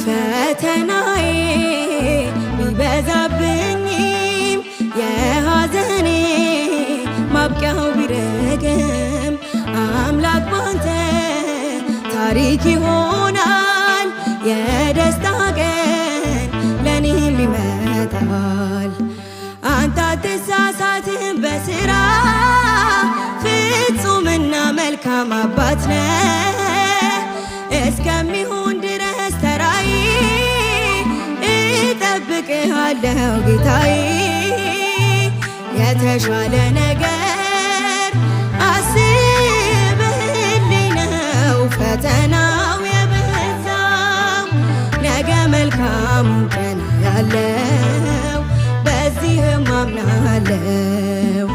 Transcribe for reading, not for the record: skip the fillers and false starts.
ፈተናዬ ቢበዛብኝም የሐዘኔ ማብቂያው ቢረግም አምላክ ባንተ ታሪክ ይሆናል። የደስታ ቀን ለኔም ይመጣል። አንተ አትሳሳትም በስራ ፍጹምና መልካም አባት ነህ። እስከሚሆን ድረስ ተራዬ እጠብቅሃለሁ ጌታዬ። የተሻለ ነገር አስብህልኝ ነው ፈተናው የበዛው። ነገ መልካም ቀን ያለው በዚህም አምናለሁ።